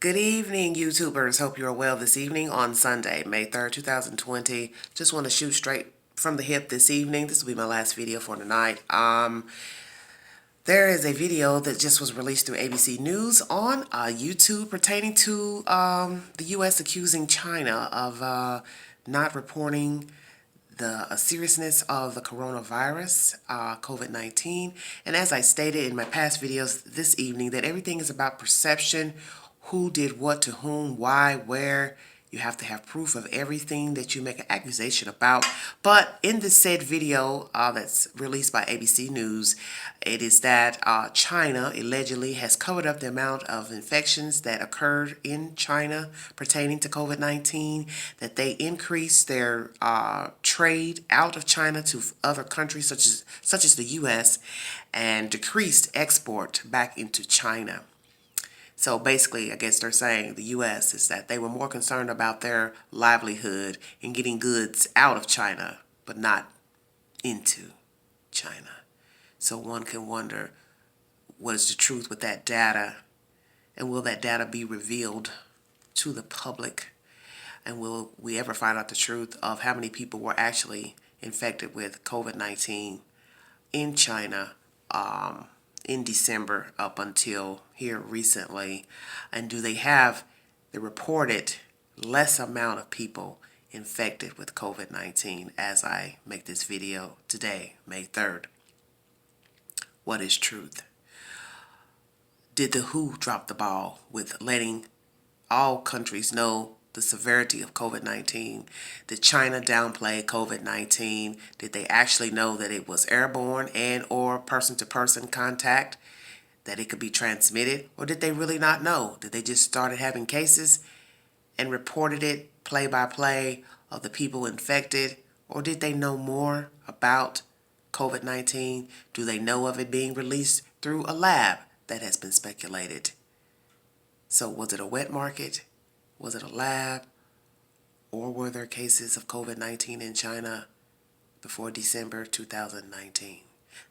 Good evening, YouTubers. Hope you're well this evening on Sunday, May 3rd, 2020. Just want to shoot straight from the hip this evening. This will be my last video for tonight. There is a video that just was released through ABC News on YouTube pertaining to the U.S. accusing China of not reporting the seriousness of the coronavirus, COVID-19. And as I stated in my past videos this evening, that everything is about perception, who did what to whom, why, where. You have to have proof of everything that you make an accusation about. But in this said video that's released by ABC News, it is that China allegedly has covered up the amount of infections that occurred in China pertaining to COVID-19, that they increased their trade out of China to other countries such as the U.S. and decreased export back into China. So basically, I guess they're saying the U.S. is that they were more concerned about their livelihood and getting goods out of China, but not into China. So one can wonder, what is the truth with that data? And will that data be revealed to the public? And will we ever find out the truth of how many people were actually infected with COVID-19 in China in December up until here recently? And do they have the reported less amount of people infected with COVID-19 as I make this video today, May 3rd? What is truth? Did the WHO drop the ball with letting all countries know the severity of COVID-19? Did China downplay COVID-19? Did they actually know that it was airborne and or person-to-person contact, that it could be transmitted? Or did they really not know? Did they just started having cases and reported it play by play of the people infected? Or did they know more about COVID-19? Do they know of it being released through a lab? That has been speculated. So was it a wet market? Was it a lab? Or were there cases of COVID-19 in China before December 2019?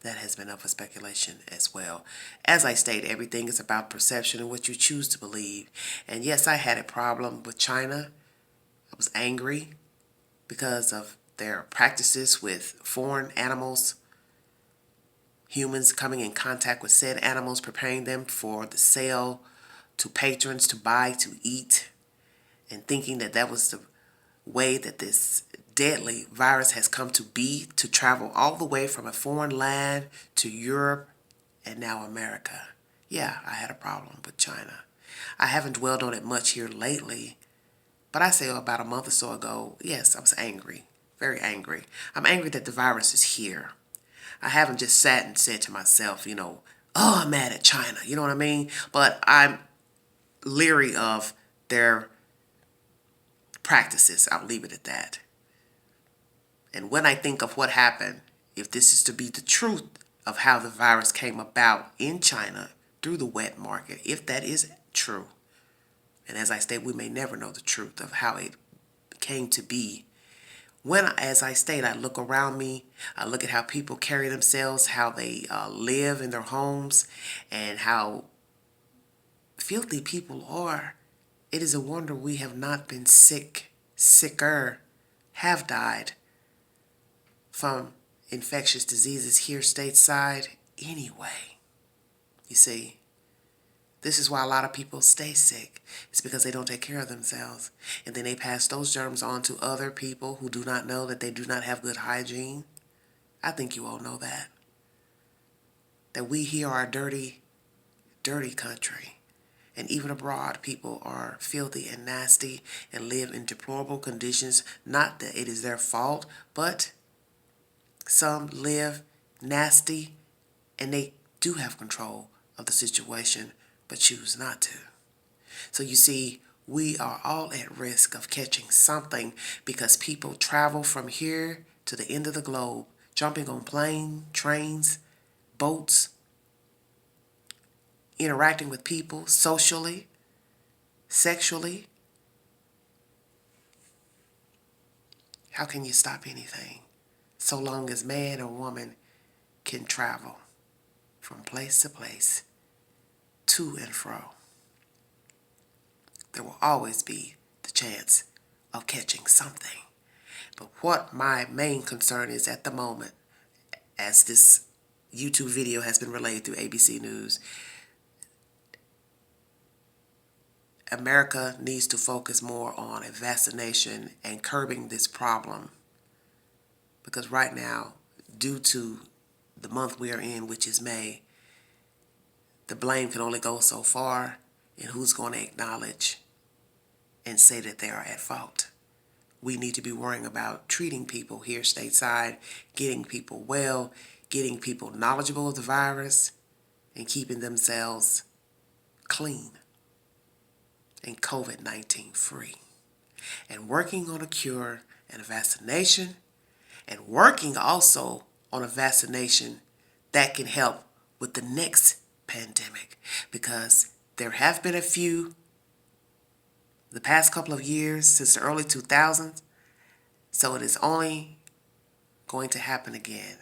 That has been up for speculation as well. As I state, everything is about perception and what you choose to believe. And yes, I had a problem with China. I was angry because of their practices with foreign animals, humans coming in contact with said animals, preparing them for the sale to patrons to buy, to eat, and thinking that that was the way that this deadly virus has come to be, to travel all the way from a foreign land to Europe and now America. Yeah, I had a problem with China. I haven't dwelled on it much here lately, but I say about a month or so ago, yes, I was angry, very angry. I'm angry that the virus is here. I haven't just sat and said to myself, oh, I'm mad at China, you know what I mean? But I'm leery of their practices. I'll leave it at that. And when I think of what happened, if this is to be the truth of how the virus came about in China through the wet market, if that is true, and as I state, we may never know the truth of how it came to be. When, as I state, I look around me, I look at how people carry themselves, how they live in their homes, and how filthy people are, it is a wonder we have not been sicker, have died from infectious diseases here stateside anyway. You see, this is why a lot of people stay sick. It's because they don't take care of themselves. And then they pass those germs on to other people who do not know that they do not have good hygiene. I think you all know that. That we here are a dirty, dirty country. And even abroad, people are filthy and nasty and live in deplorable conditions. Not that it is their fault, but some live nasty and they do have control of the situation, but choose not to. So you see, we are all at risk of catching something because people travel from here to the end of the globe, jumping on planes, trains, boats, interacting with people socially, sexually. How can you stop anything so long as man or woman can travel from place to place, to and fro? There will always be the chance of catching something. But what my main concern is at the moment, as this YouTube video has been relayed through ABC News, America needs to focus more on a vaccination and curbing this problem. Because right now, due to the month we are in, which is May, the blame can only go so far, and who's going to acknowledge and say that they are at fault. We need to be worrying about treating people here stateside, getting people well, getting people knowledgeable of the virus, and keeping themselves clean and COVID-19 free. And working on a cure and a vaccination, and working also on a vaccination that can help with the next pandemic. Because there have been a few the past couple of years since the early 2000s, so it is only going to happen again.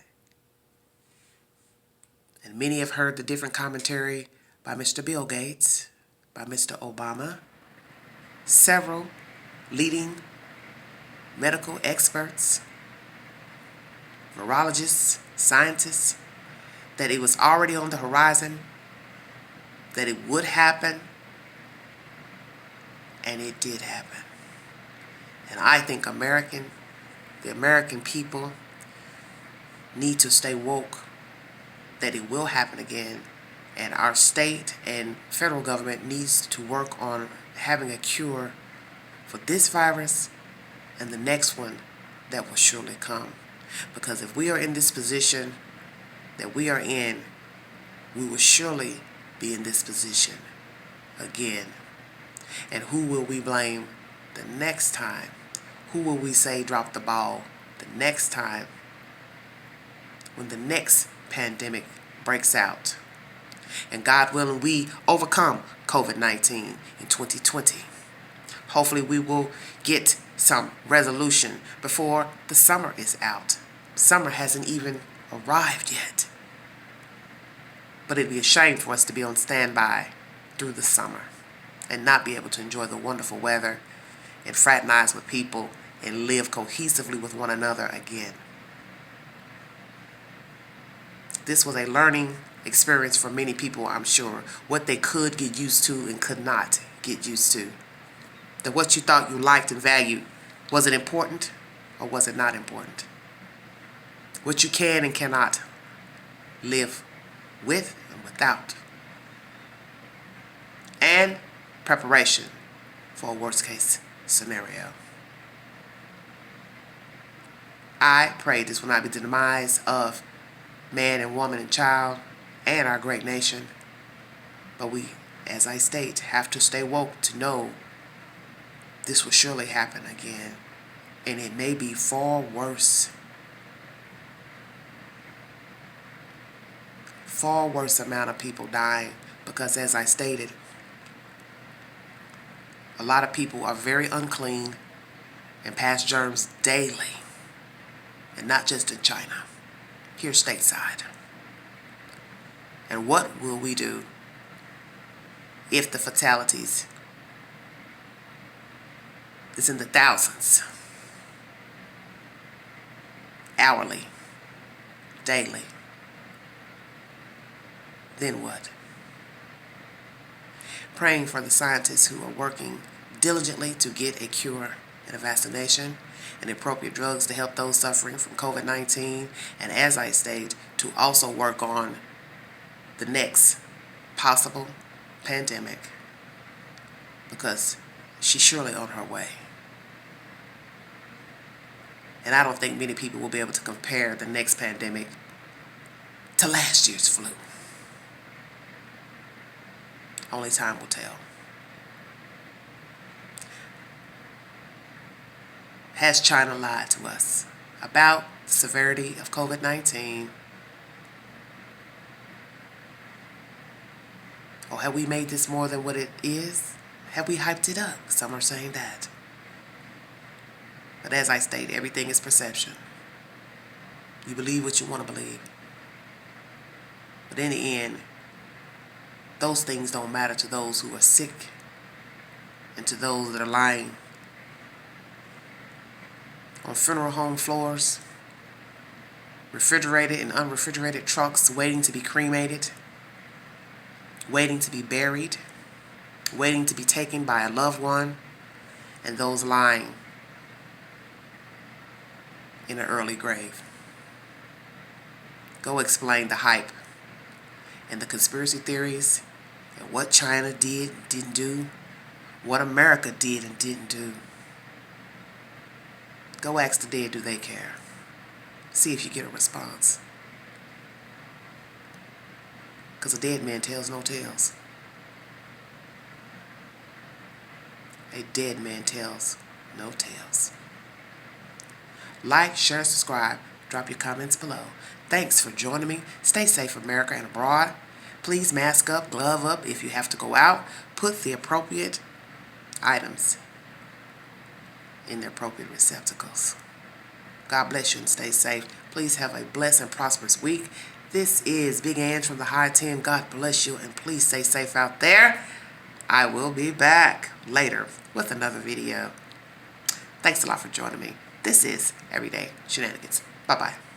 And many have heard the different commentary by Mr. Bill Gates, by Mr. Obama, several leading medical experts, virologists, scientists, that it was already on the horizon, that it would happen, and it did happen. And I think the American people need to stay woke that it will happen again, and our state and federal government needs to work on having a cure for this virus and the next one that will surely come. Because if we are in this position that we are in, we will surely be in this position again. And who will we blame the next time? Who will we say dropped the ball the next time when the next pandemic breaks out? And God willing, we overcome COVID-19 in 2020. Hopefully we will get some resolution before the summer is out. Summer hasn't even arrived yet. But it'd be a shame for us to be on standby through the summer and not be able to enjoy the wonderful weather and fraternize with people and live cohesively with one another again. This was a learning experience for many people, I'm sure, what they could get used to and could not get used to. That what you thought you liked and valued, was it important or was it not important? What you can and cannot live with and without. And preparation for a worst case scenario. I pray this will not be the demise of man and woman and child and our great nation. But we, as I state, have to stay woke to know this will surely happen again. And it may be far worse. Far worse amount of people dying. Because as I stated, a lot of people are very unclean and pass germs daily. And not just in China. Here stateside. And what will we do if the fatalities is in the thousands? Hourly. Daily. Then what? Praying for the scientists who are working diligently to get a cure and a vaccination and appropriate drugs to help those suffering from COVID-19. And as I state, to also work on the next possible pandemic. Because she's surely on her way. And I don't think many people will be able to compare the next pandemic to last year's flu. Only time will tell. Has China lied to us about the severity of COVID-19? Or have we made this more than what it is? Have we hyped it up? Some are saying that. But as I state, everything is perception. You believe what you want to believe. But in the end, those things don't matter to those who are sick and to those that are lying on funeral home floors, refrigerated and unrefrigerated trucks waiting to be cremated, waiting to be buried, waiting to be taken by a loved one, and those lying in an early grave. Go explain the hype and the conspiracy theories and what China did and didn't do, what America did and didn't do. Go ask the dead, do they care? See if you get a response. Because a dead man tells no tales. A dead man tells no tales. Like, share, subscribe. Drop your comments below. Thanks for joining me. Stay safe, America and abroad. Please mask up, glove up if you have to go out. Put the appropriate items in their appropriate receptacles. God bless you and stay safe. Please have a blessed and prosperous week. This is Big Ange from the High 10. God bless you and please stay safe out there. I will be back later with another video. Thanks a lot for joining me. This is Everyday Shenanigans. Bye-bye.